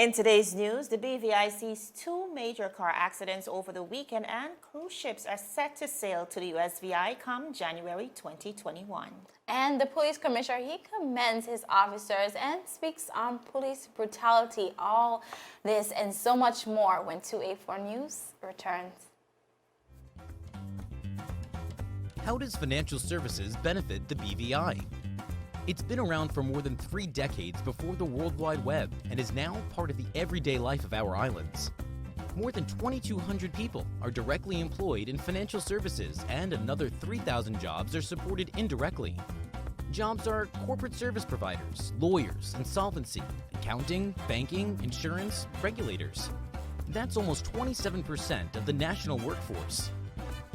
In today's news, the BVI sees two major car accidents over the weekend, and cruise ships are set to sail to the USVI come January 2021. And the police commissioner, he commends his officers and speaks on police brutality. All this and so much more when 284 News returns. How does financial services benefit the BVI? It's been around for more than 3 decades before the World Wide Web and is now part of the everyday life of our islands. More than 2,200 people are directly employed in financial services, and another 3,000 jobs are supported indirectly. Jobs are corporate service providers, lawyers, insolvency, accounting, banking, insurance, regulators. That's almost 27% of the national workforce.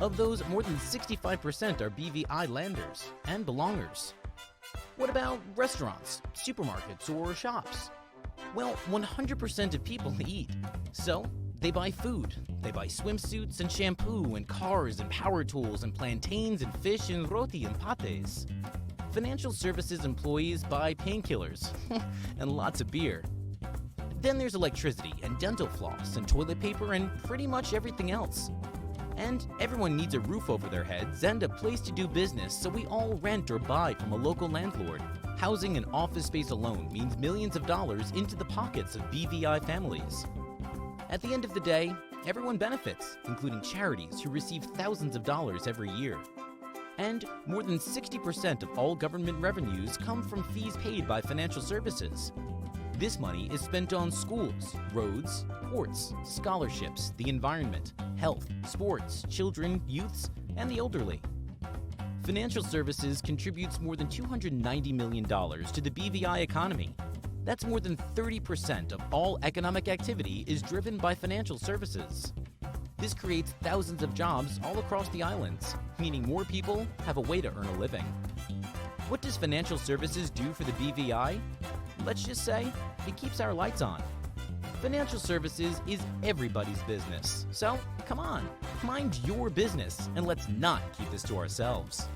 Of those, more than 65% are BVI landers and belongers. What about restaurants, supermarkets, or shops? Well, 100% of people eat. So, they buy food. They buy swimsuits and shampoo and cars and power tools and plantains and fish and roti and pates. Financial services employees buy painkillers and lots of beer. Then there's electricity and dental floss and toilet paper and pretty much everything else. And everyone needs a roof over their heads and a place to do business, so we all rent or buy from a local landlord. Housing and office space alone means millions of dollars into the pockets of BVI families. At the end of the day, everyone benefits, including charities who receive thousands of dollars every year. And more than 60% of all government revenues come from fees paid by financial services. This money is spent on schools, roads, ports, scholarships, the environment, health, sports, children, youths, and the elderly. Financial services contributes more than $290 million to the BVI economy. That's more than 30% of all economic activity is driven by financial services. This creates thousands of jobs all across the islands, meaning more people have a way to earn a living. What does financial services do for the BVI? Let's just say, it keeps our lights on. Financial services is everybody's business. So, come on, mind your business, and let's not keep this to ourselves.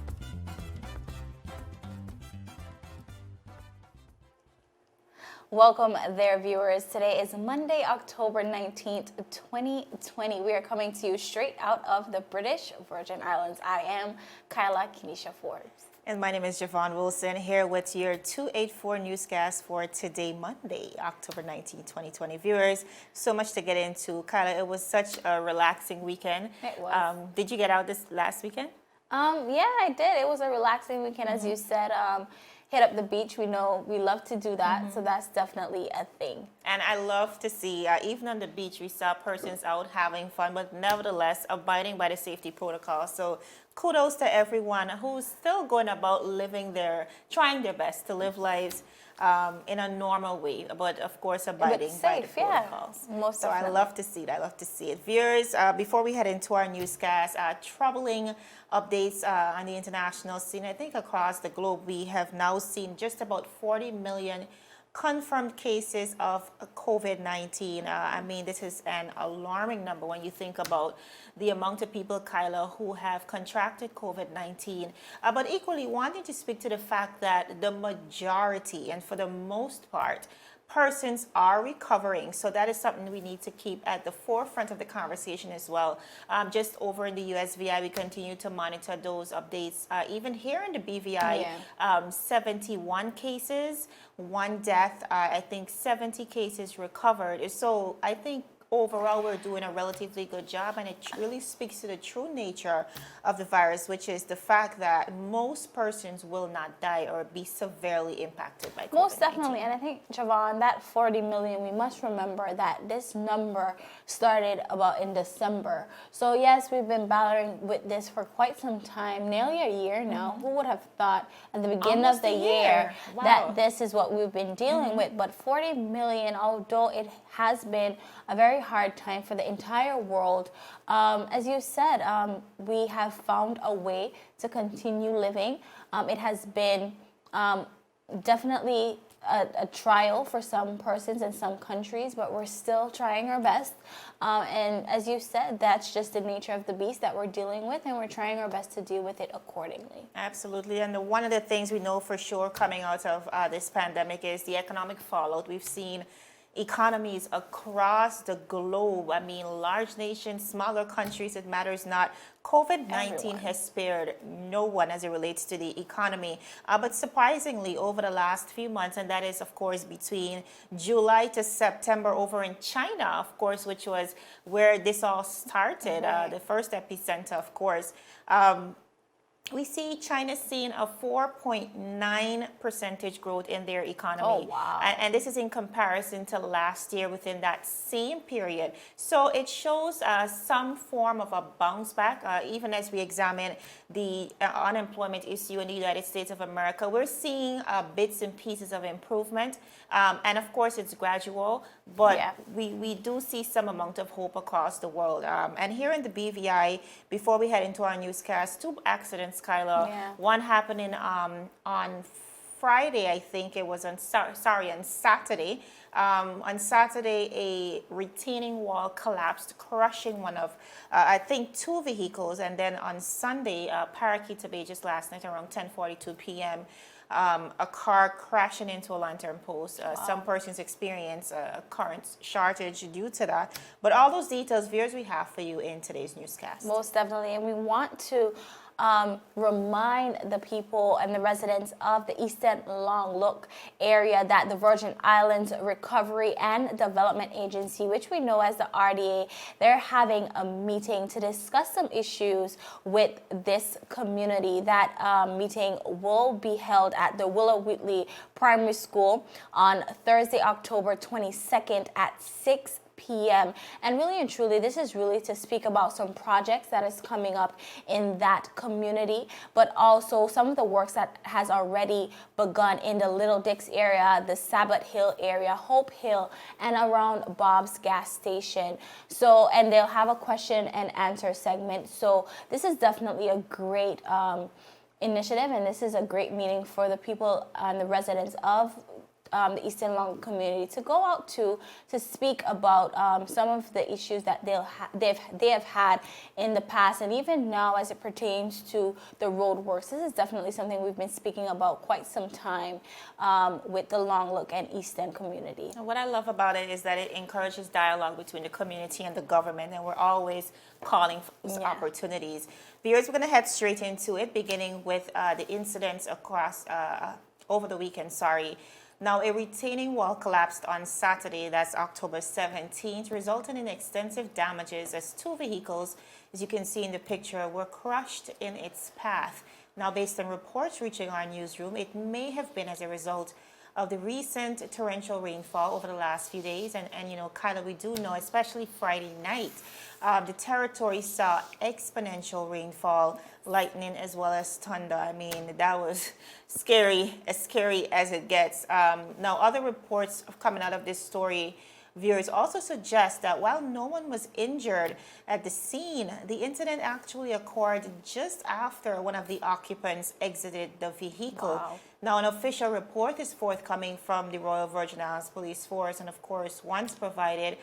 Welcome there, viewers. Today is Monday, October 19th, 2020. We are coming to you straight out of the British Virgin Islands. I am Kyla Kenesha Forbes. And my name is Javon Wilson, here with your 284 newscast for today, Monday, October 19, 2020. Viewers, so much to get into. Kyla, it was such a relaxing weekend. It was. Did you get out this last weekend? Yeah, I did. It was a relaxing weekend, as you said. Hit up the beach. We know we love to do that, so that's definitely a thing. And I love to see, even on the beach, we saw persons out having fun, but nevertheless abiding by the safety protocols. So kudos to everyone who's still going about trying their best to live lives in a normal way, but of course abiding by the protocols. Most so definitely. I love to see it. I love to see it. Viewers, before we head into our newscast, troubling updates on the international scene. I think across the globe we have now seen just about 40 million confirmed cases of COVID-19. I mean, this is an alarming number when you think about the amount of people, Kyla, who have contracted COVID-19. But equally wanting to speak to the fact that the majority, and for the most part, persons are recovering. So that is something we need to keep at the forefront of the conversation as well. Just over in the USVI, we continue to monitor those updates. Even here in the BVI, 71 cases, 1 death, I think 70 cases recovered. So I think overall we're doing a relatively good job, and it really speaks to the true nature of the virus, which is the fact that most persons will not die or be severely impacted by COVID-19. Most definitely, and I think, Javon, that 40 million, we must remember that this number started about in December. So yes, we've been battling with this for quite some time, nearly a year now. Who would have thought at the beginning of the year that this is what we've been dealing with? But 40 million, although it has been a very hard time for the entire world, as you said, we have found a way to continue living. It has been definitely a trial for some persons in some countries, but we're still trying our best. And as you said, that's just the nature of the beast that we're dealing with, and we're trying our best to deal with it accordingly. Absolutely. And one of the things we know for sure coming out of this pandemic is the economic fallout. We've seen economies across the globe. I mean, large nations, smaller countries, it matters not. COVID-19 Everyone. has spared no one as it relates to the economy. But surprisingly, over the last few months, and that is, of course, between July to September over in China, of course, which was where this all started, the first epicenter, of course. We see China seeing a 4.9% growth in their economy. Oh, wow. And this is in comparison to last year within that same period. So it shows some form of a bounce back, even as we examine the unemployment issue in the United States of America. We're seeing bits and pieces of improvement. And of course, it's gradual, but we do see some amount of hope across the world. And here in the BVI, before we head into our newscast, 2 accidents, Kyla. One happening on Friday, I think it was on Saturday. On Saturday, a retaining wall collapsed, crushing one of, I think, 2 vehicles. And then on Sunday, Parakeet Bay, just last night around 10:42 p.m., a car crashing into a lantern post. Some persons experience a current shortage due to that. But all those details, viewers, we have for you in today's newscast. Most definitely. And we want to remind the people and the residents of the Eastern Long Look area that the Virgin Islands Recovery and Development Agency, which we know as the RDA, they're having a meeting to discuss some issues with this community. That meeting will be held at the Willow Wheatley Primary School on Thursday, October 22nd at 6 p.m. And really and truly, this is really to speak about some projects that is coming up in that community, but also some of the works that has already begun in the Little Dix area, the Sabbath Hill area, Hope Hill, and around Bob's gas station. So, and they'll have a question and answer segment. So this is definitely a great initiative, and this is a great meeting for the people and the residents of the Eastern Long community to go out to speak about some of the issues that they have had in the past, and even now as it pertains to the road works. This is definitely something we've been speaking about quite some time with the Long Look and Eastern community. And what I love about it is that it encourages dialogue between the community and the government, and we're always calling for those opportunities. Viewers, we're going to head straight into it, beginning with the incidents across over the weekend. Now, a retaining wall collapsed on Saturday, that's October 17th, resulting in extensive damages as 2 vehicles, as you can see in the picture, were crushed in its path. Now, based on reports reaching our newsroom, it may have been as a result of the recent torrential rainfall over the last few days. And you know, Kyla, we do know, especially Friday night, the territory saw exponential rainfall, lightning, as well as thunder. I mean, that was scary as it gets. Now, other reports coming out of this story, viewers, also suggest that while no one was injured at the scene, the incident actually occurred just after one of the occupants exited the vehicle. Wow. Now, an official report is forthcoming from the Royal Virgin Islands Police Force, and of course, once provided,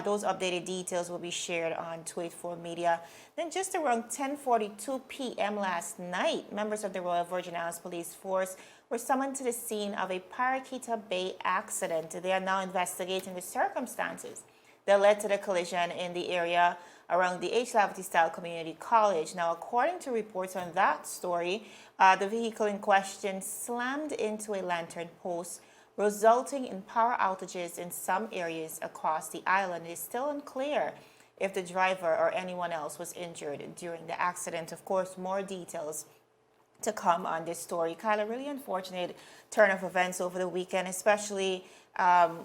those updated details will be shared on 284 Media. Then just around 10:42 p.m. last night, members of the Royal Virgin Islands Police Force were summoned to the scene of a Parakeet Bay accident. They are now investigating the circumstances that led to the collision in the area around the H. Laverty Style Community College. Now, according to reports on that story, the vehicle in question slammed into a lantern post, resulting in power outages in some areas across the island. It is still unclear if the driver or anyone else was injured during the accident. Of course, more details to come on this story. Kyla, really unfortunate turn of events over the weekend, especially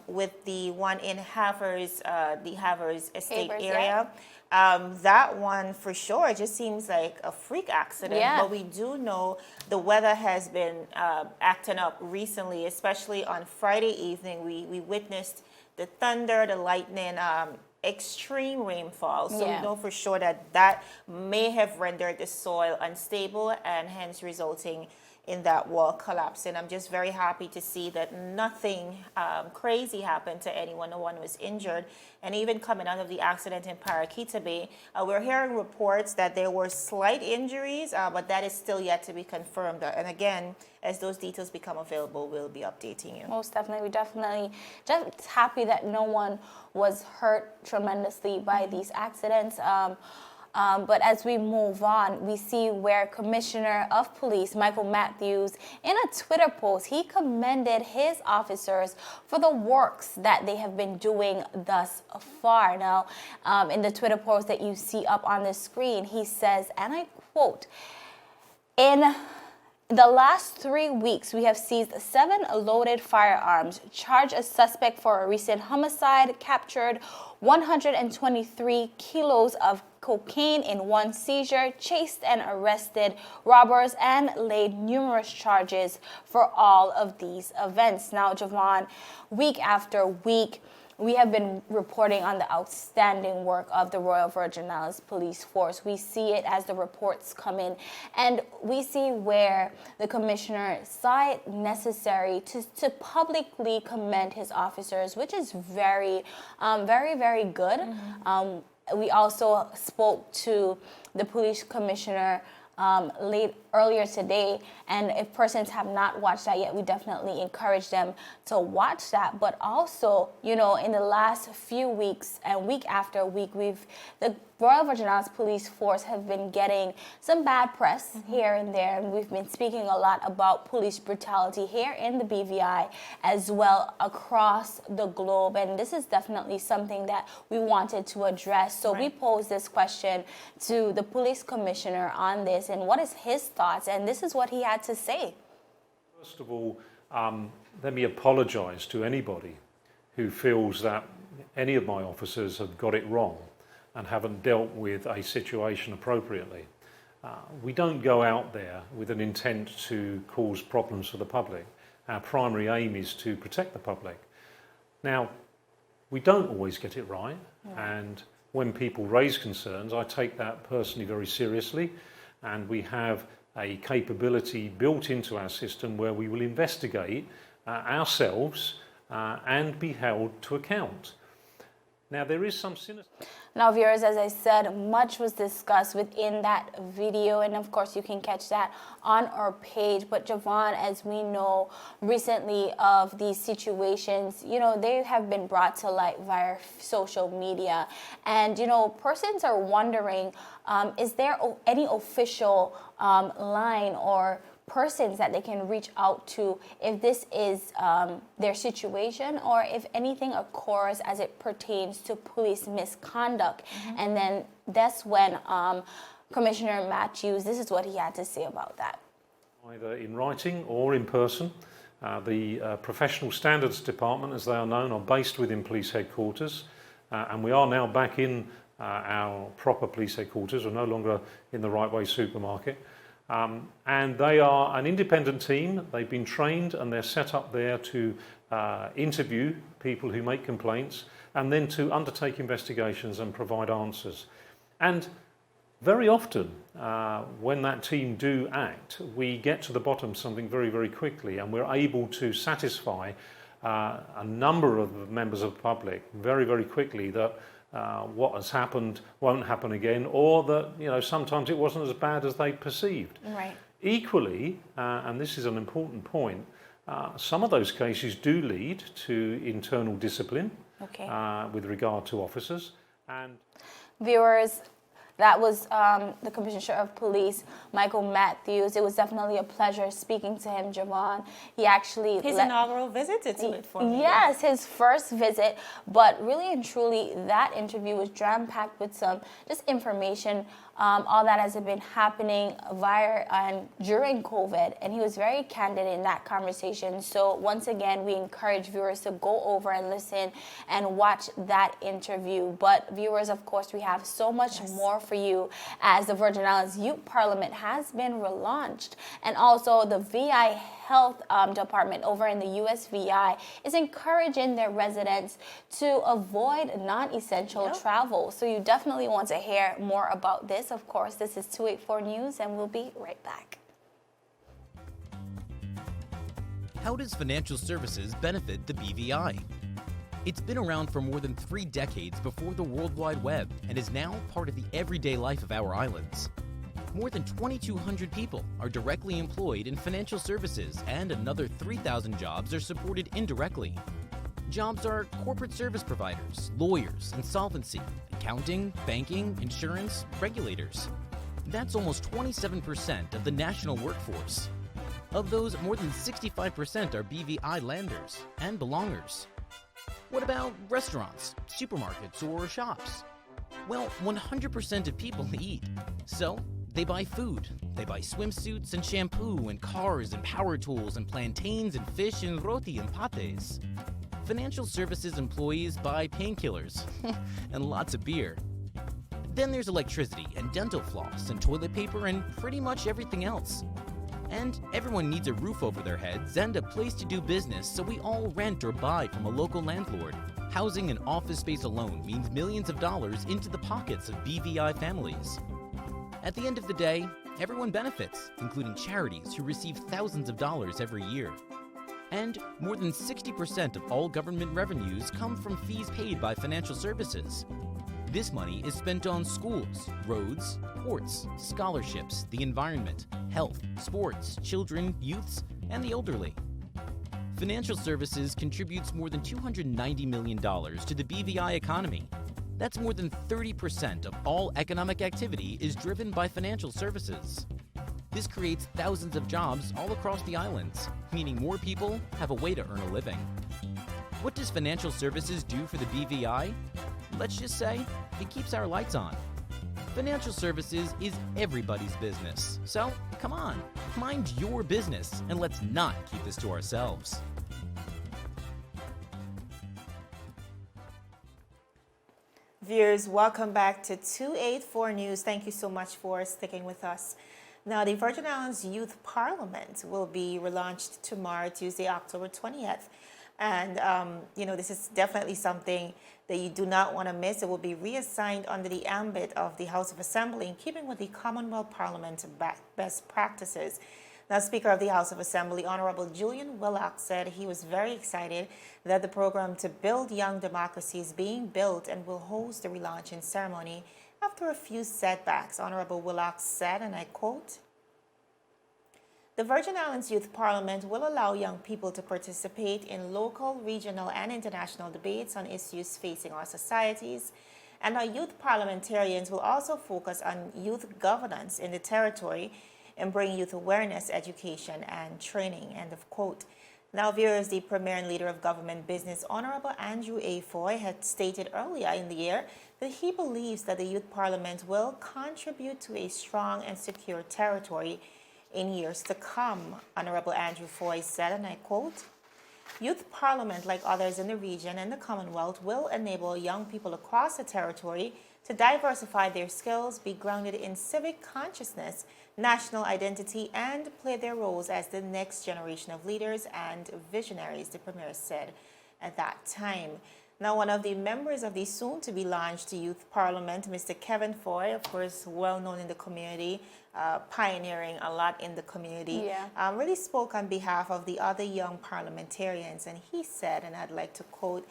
with the one in Havers, the Havers Estate area. That one for sure just seems like a freak accident, but we do know the weather has been acting up recently, especially on Friday evening. We witnessed the thunder, the lightning, extreme rainfall. So Yeah. we know for sure that that may have rendered the soil unstable and hence resulting in that wall collapsing. I'm just very happy to see that nothing crazy happened to anyone. No one was injured. And even coming out of the accident in Paraquita Bay, we're hearing reports that there were slight injuries, but that is still yet to be confirmed. And again, as those details become available, we'll be updating you. Most definitely. We definitely just happy that no one was hurt tremendously by these accidents. But as we move on, we see where Commissioner of Police Michael Matthews, in a Twitter post, he commended his officers for the works that they have been doing thus far. Now, in the Twitter post that you see up on the screen, he says, and I quote, "In the last 3 weeks, we have seized 7 loaded firearms, charged a suspect for a recent homicide, captured 123 kilos of cocaine in 1 seizure, chased and arrested robbers, and laid numerous charges for all of these events." Now, Javon, week after week, we have been reporting on the outstanding work of the Royal Virgin Islands Police Force. We see it as the reports come in, and we see where the commissioner saw it necessary to publicly commend his officers, which is very, very good. We also spoke to the police commissioner earlier today, and if persons have not watched that yet, we definitely encourage them to watch that. But also, you know, in the last few weeks and week after week, the Royal Virgin Islands Police Force have been getting some bad press here and there, and we've been speaking a lot about police brutality here in the BVI as well across the globe, and this is definitely something that we wanted to address. So we posed this question to the police commissioner on this, and what is his thoughts, and this is what he had to say. First of all, let me apologise to anybody who feels that any of my officers have got it wrong and haven't dealt with a situation appropriately. We don't go out there with an intent to cause problems for the public. Our primary aim is to protect the public. Now, we don't always get it right, and when people raise concerns, I take that personally very seriously, and we have a capability built into our system where we will investigate ourselves and be held to account. Now, there is some cynicism. Now, viewers, as I said, much was discussed within that video, and of course you can catch that on our page. But Javon, as we know recently of these situations, you know, they have been brought to light via social media, and you know, persons are wondering, is there any official line or persons that they can reach out to if this is their situation, or if anything occurs as it pertains to police misconduct. And then that's when Commissioner Matthews, this is what he had to say about that. Either in writing or in person. The Professional Standards Department, as they are known, are based within police headquarters, and we are now back in our proper police headquarters. We're no longer in the Right Way supermarket. And they are an independent team. They've been trained and they're set up there to interview people who make complaints and then to undertake investigations and provide answers. And very often when that team do act, we get to the bottom of something very, very quickly, and we're able to satisfy a number of members of the public very, very quickly that what has happened won't happen again, or that, you know, sometimes it wasn't as bad as they perceived. Right. Equally, and this is an important point, some of those cases do lead to internal discipline with regard to officers. And viewers, that was the Commissioner of Police, Michael Matthews. It was definitely a pleasure speaking to him, Javon. He actually... His inaugural visit to it for me. Yes, his first visit. But really and truly, that interview was jam-packed with some just information all that has been happening during COVID, and he was very candid in that conversation. So once again, we encourage viewers to go over and listen and watch that interview. But viewers, of course, we have so much more for you as the Virgin Islands Youth Parliament has been relaunched, and also the VI Health Department over in the USVI is encouraging their residents to avoid non-essential travel. So you definitely want to hear more about this. Of course, this is 284 News, and we'll be right back. How does financial services benefit the BVI? It's been around for more than 3 decades before the World Wide Web and is now part of the everyday life of our islands. More than 2,200 people are directly employed in financial services, and another 3,000 jobs are supported indirectly. Jobs are corporate service providers, lawyers, insolvency, accounting, banking, insurance, regulators. That's almost 27% of the national workforce. Of those, more than 65% are BVI landers and belongers. What about restaurants, supermarkets, or shops? Well, 100% of people eat. So, they buy food. They buy swimsuits and shampoo and cars and power tools and plantains and fish and roti and pates. Financial services employees buy painkillers and lots of beer. Then there's electricity and dental floss and toilet paper and pretty much everything else. And everyone needs a roof over their heads and a place to do business, so we all rent or buy from a local landlord. Housing and office space alone means millions of dollars into the pockets of BVI families. At the end of the day, everyone benefits, including charities who receive thousands of dollars every year. And more than 60% of all government revenues come from fees paid by financial services. This money is spent on schools, roads, ports, scholarships, the environment, health, sports, children, youths, and the elderly. Financial services contributes more than $290 million to the BVI economy. That's more than 30% of all economic activity is driven by financial services. This creates thousands of jobs all across the islands, meaning more people have a way to earn a living. What does financial services do for the BVI? Let's just say it keeps our lights on. Financial services is everybody's business. So, come on, mind your business and let's not keep this to ourselves. Viewers, welcome back to 284 News. Thank you so much for sticking with us. Now, the Virgin Islands Youth Parliament will be relaunched tomorrow, Tuesday, October 20th. And, this is definitely something that you do not want to miss. It will be reassigned under the ambit of the House of Assembly in keeping with the Commonwealth Parliament best practices. Now, Speaker of the House of Assembly, Honorable Julian Willock, said he was very excited that the program to build young democracy is being built and will host the relaunching ceremony after a few setbacks. Honorable Willock said, and I quote, "The Virgin Islands Youth Parliament will allow young people to participate in local, regional, and international debates on issues facing our societies, and our youth parliamentarians will also focus on youth governance in the territory and bring youth awareness, education, and training." End of quote. Now, viewers, the Premier and Leader of Government Business, Honorable Andrew A. Foy, had stated earlier in the year that he believes that the Youth Parliament will contribute to a strong and secure territory in years to come. Honorable Andrew Foy said, and I quote, "Youth Parliament, like others in the region and the Commonwealth, will enable young people across the territory to diversify their skills, be grounded in civic consciousness, national identity, and play their roles as the next generation of leaders and visionaries," the Premier said at that time. Now, one of the members of the soon-to-be launched Youth Parliament, Mr. Kevin Foy, of course, well known in the community, pioneering a lot in the community, really spoke on behalf of the other young parliamentarians. And he said, and I'd like to quote,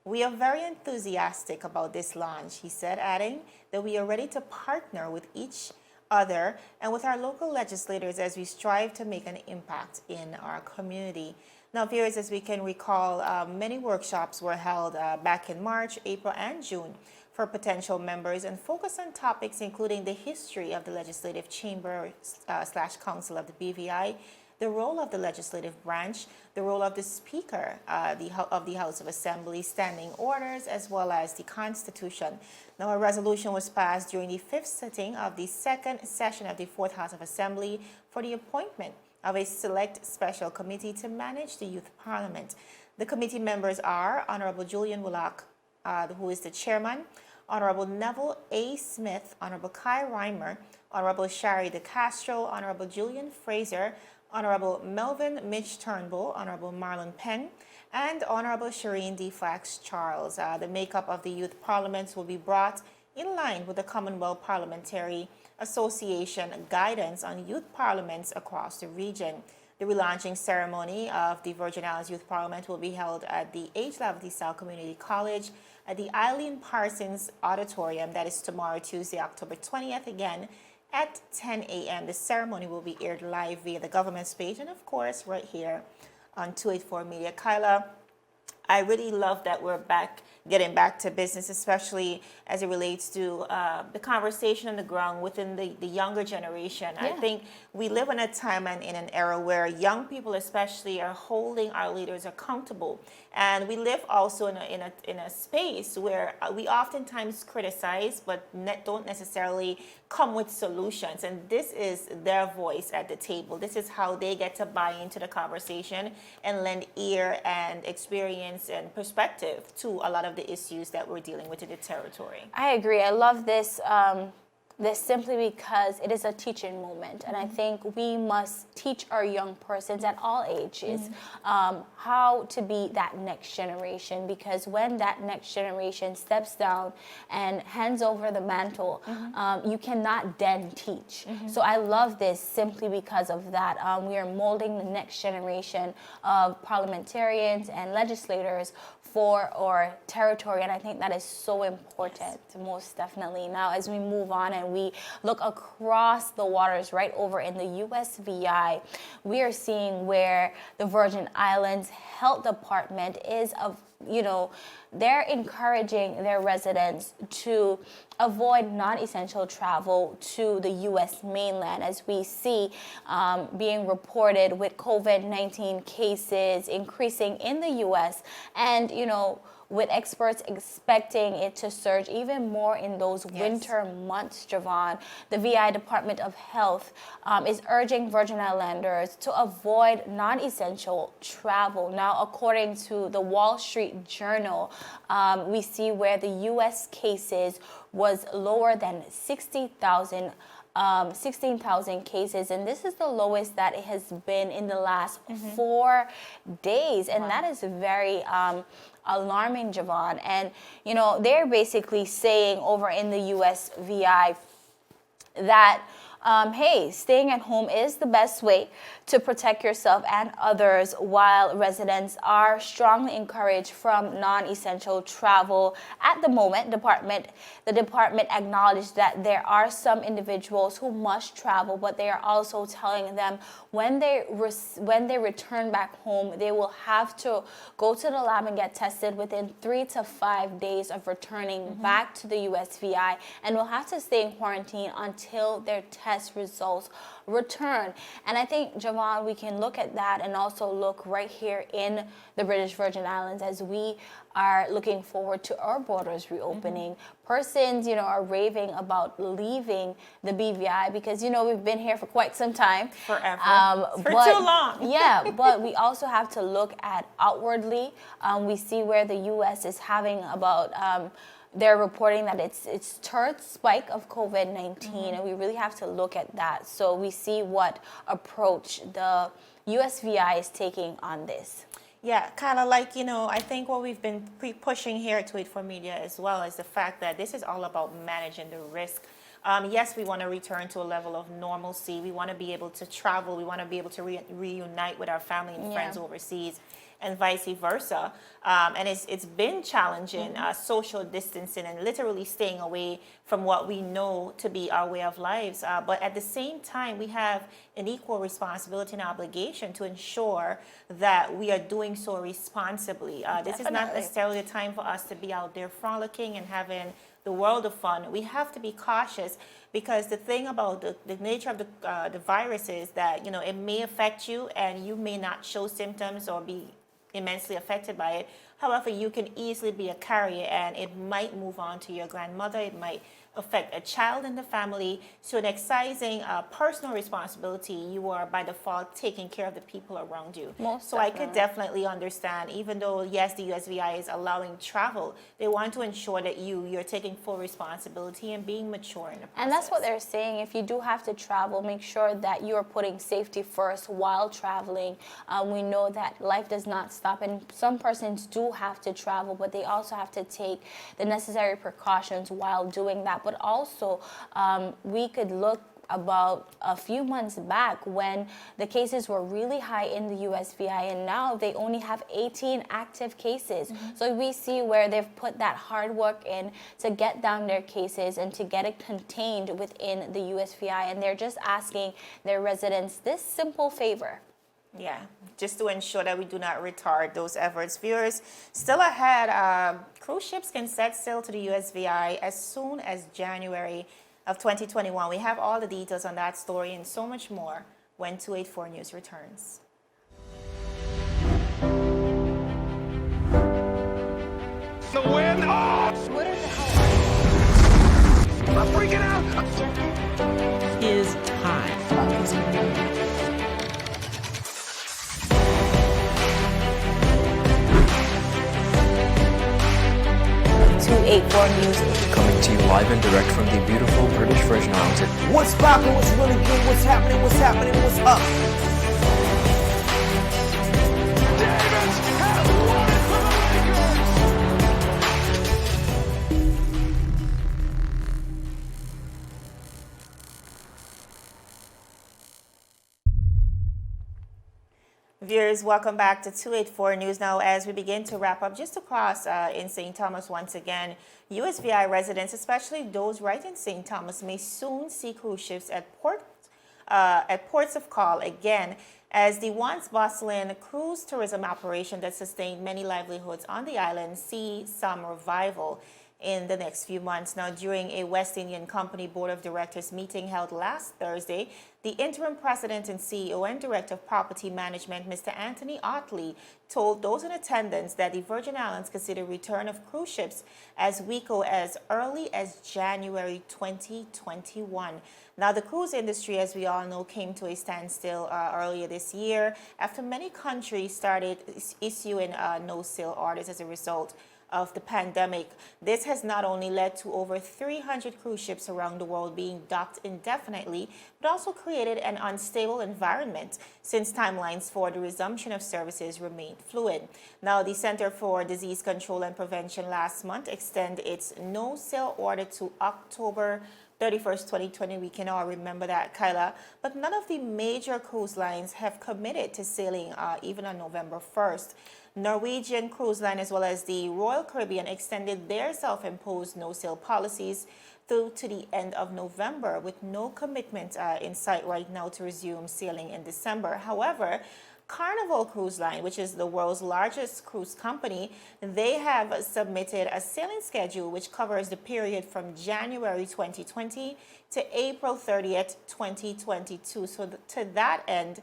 "We are very enthusiastic about this launch," he said, adding that we are ready to partner with each other and with our local legislators as we strive to make an impact in our community. Now, viewers, as we can recall, many workshops were held back in March, April, and June for potential members and focus on topics including the history of the Legislative Chamber / Council of the BVI, the role of the legislative branch, the role of the Speaker of the House of Assembly, standing orders, as well as the Constitution. Now, a resolution was passed during the 5th sitting of the 2nd session of the 4th House of Assembly for the appointment of a select special committee to manage the Youth Parliament. The committee members are Honorable Julian Willock, who is the chairman, Honorable Neville A. Smith, Honorable Kai Reimer, Honorable Shari De Castro, Honorable Julian Fraser, Honorable Melvin Mitch Turnbull, Honorable Marlon Penn, and Honorable Shireen D. Flax Charles. The makeup of the youth parliaments will be brought in line with the Commonwealth Parliamentary Association guidance on youth parliaments across the region. The relaunching ceremony of the Virgin Islands Youth Parliament will be held at the H. Laverty South Community College at the Eileen Parsons Auditorium. That is tomorrow, Tuesday, October 20th, again at 10 a.m. The ceremony will be aired live via the government's page and, of course, right here on 284 Media. Kyla, I really love that we're getting back to business, especially as it relates to the conversation on the ground within the younger generation. Yeah. I think we live in a time and in an era where young people especially are holding our leaders accountable. And we live also in a space where we oftentimes criticize but don't necessarily come with solutions. And this is their voice at the table. This is how they get to buy into the conversation and lend ear and experience and perspective to a lot of the issues that we're dealing with in the territory. I agree. I love this simply because it is a teaching moment. And I think we must teach our young persons at all ages how to be that next generation, because when that next generation steps down and hands over the mantle, you cannot then teach. So I love this simply because of that. We are molding the next generation of parliamentarians and legislators for our territory, and I think that is so important, most definitely. Now, as we move on and we look across the waters right over in the USVI, we are seeing where the Virgin Islands Health Department is they're encouraging their residents to avoid non-essential travel to the U.S. mainland, as we see being reported with COVID-19 cases increasing in the U.S. and, with experts expecting it to surge even more in those winter months, Javon. The VI Department of Health is urging Virgin Islanders to avoid non-essential travel. Now, according to the Wall Street Journal, we see where the U.S. cases was lower than 16,000 cases, and this is the lowest that it has been in the last 4 days, and that is very alarming, Javon. And they're basically saying over in the USVI that hey, staying at home is the best way to protect yourself and others, while residents are strongly encouraged from non-essential travel. At the moment, the department acknowledged that there are some individuals who must travel, but they are also telling them when they return back home, they will have to go to the lab and get tested within 3 to 5 days of returning back to the USVI, and will have to stay in quarantine until their test results return. And I think, Javon, we can look at that and also look right here in the British Virgin Islands as we are looking forward to our borders reopening. Persons, are raving about leaving the BVI because, we've been here for quite some time. Forever. For too long. Yeah, but we also have to look at outwardly. We see where the U.S. is having about they're reporting that it's third spike of COVID-19, and we really have to look at that. So we see what approach the USVI is taking on this. Yeah, kind of like, I think what we've been pushing here at 284 Media as well is the fact that this is all about managing the risk. Yes, we want to return to a level of normalcy. We want to be able to travel. We want to be able to reunite with our family and friends overseas, and vice versa. And it's been challenging, social distancing and literally staying away from what we know to be our way of lives. But at the same time, we have an equal responsibility and obligation to ensure that we are doing so responsibly. This is not necessarily a time for us to be out there frolicking and having the world of fun, we have to be cautious, because the thing about the nature of the virus is that, it may affect you and you may not show symptoms or be immensely affected by it. However, you can easily be a carrier, and it might move on to your grandmother. It might affect a child in the family. So in exercising personal responsibility, you are by default taking care of the people around you. Most I could definitely understand, even though, yes, the USVI is allowing travel, they want to ensure that you're taking full responsibility and being mature in the process. And that's what they're saying. If you do have to travel, make sure that you're putting safety first while traveling. We know that life does not stop, and some persons do have to travel, but they also have to take the necessary precautions while doing that. But also, we could look about a few months back when the cases were really high in the USVI, and now they only have 18 active cases. So we see where they've put that hard work in to get down their cases and to get it contained within the USVI, and they're just asking their residents this simple favor. Yeah, just to ensure that we do not retard those efforts. Viewers, still ahead, cruise ships can set sail to the USVI as soon as January of 2021. We have all the details on that story and so much more when 284 News returns. The wind! Oh! What are the hell? I'm freaking out! Is time. 284 News. Coming to you live and direct from the beautiful British Virgin Islands. What's poppin', what's really good, what's happening, what's up? Davis has won it for the Lakers! Viewers, welcome back to 284 News. Now, as we begin to wrap up, just across in St. Thomas once again, USVI residents, especially those right in St. Thomas, may soon see cruise ships at ports of call again, as the once bustling cruise tourism operation that sustained many livelihoods on the island see some revival in the next few months. Now, during a West Indian Company Board of Directors meeting held last Thursday, the interim president and CEO and director of property management, Mr. Anthony Otley, told those in attendance that the Virgin Islands consider return of cruise ships as early as January 2021. Now, the cruise industry, as we all know, came to a standstill earlier this year after many countries started issuing no-sail orders as a result of the pandemic. This has not only led to over 300 cruise ships around the world being docked indefinitely, but also created an unstable environment since timelines for the resumption of services remained fluid. Now, the Center for Disease Control and Prevention last month extended its no-sail order to October 31st, 2020. We can all remember that, Kyla. But none of the major cruise lines have committed to sailing even on November 1st. Norwegian Cruise Line as well as the Royal Caribbean extended their self-imposed no-sail policies through to the end of November, with no commitment in sight right now to resume sailing in December. However, Carnival Cruise Line, which is the world's largest cruise company, they have submitted a sailing schedule which covers the period from January 2020 to April 30th, 2022. So to that end,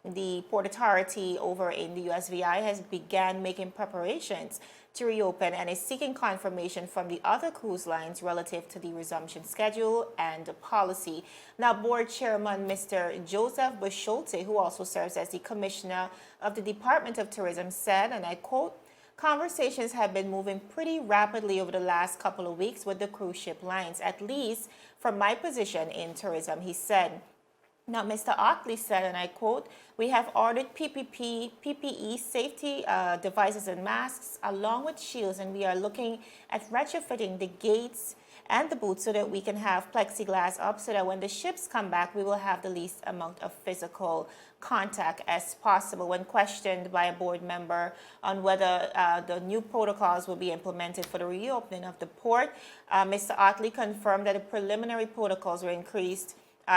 the Port Authority over in the USVI has began making preparations to reopen and is seeking confirmation from the other cruise lines relative to the resumption schedule and policy. Now, board chairman Mr. Joseph Busholte, who also serves as the commissioner of the Department of Tourism, said, and I quote, "Conversations have been moving pretty rapidly over the last couple of weeks with the cruise ship lines, at least from my position in tourism," he said. Now, Mr. Otley said, and I quote, "We have ordered PPE safety devices and masks along with shields, and we are looking at retrofitting the gates and the booths so that we can have plexiglass up so that when the ships come back, we will have the least amount of physical contact as possible." When questioned by a board member on whether the new protocols will be implemented for the reopening of the port, Mr. Otley confirmed that the preliminary protocols were increased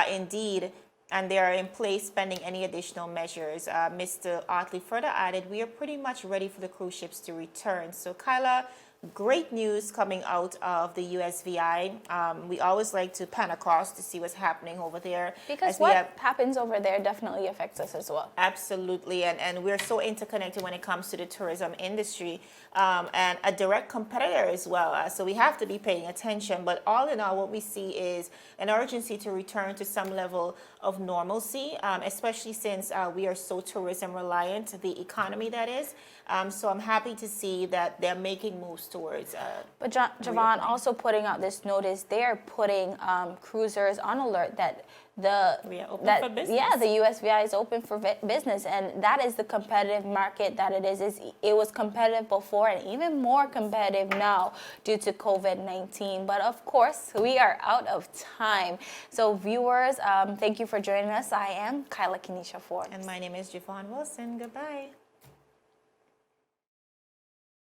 indeed, and they are in place pending any additional measures. Mr. Otley further added, "We are pretty much ready for the cruise ships to return." So, Kyla, great news coming out of the USVI. We always like to pan across to see what's happening over there. Because as we what have- happens over there definitely affects us as well. Absolutely, and we're so interconnected when it comes to the tourism industry, and a direct competitor as well. So we have to be paying attention. But all in all, what we see is an urgency to return to some level of normalcy, especially since we are so tourism reliant, the economy that is. So I'm happy to see that they're making moves towards. But Javon, also putting out this notice, they're putting cruisers on alert that We are open that for business. yeah, the USVI is open for business, and that is the competitive market that it is. It was competitive before, and even more competitive now due to COVID-19. But of course, we are out of time. So viewers, thank you for joining us. I am Kyla Kenesha Forbes. And my name is Javon Wilson. Goodbye.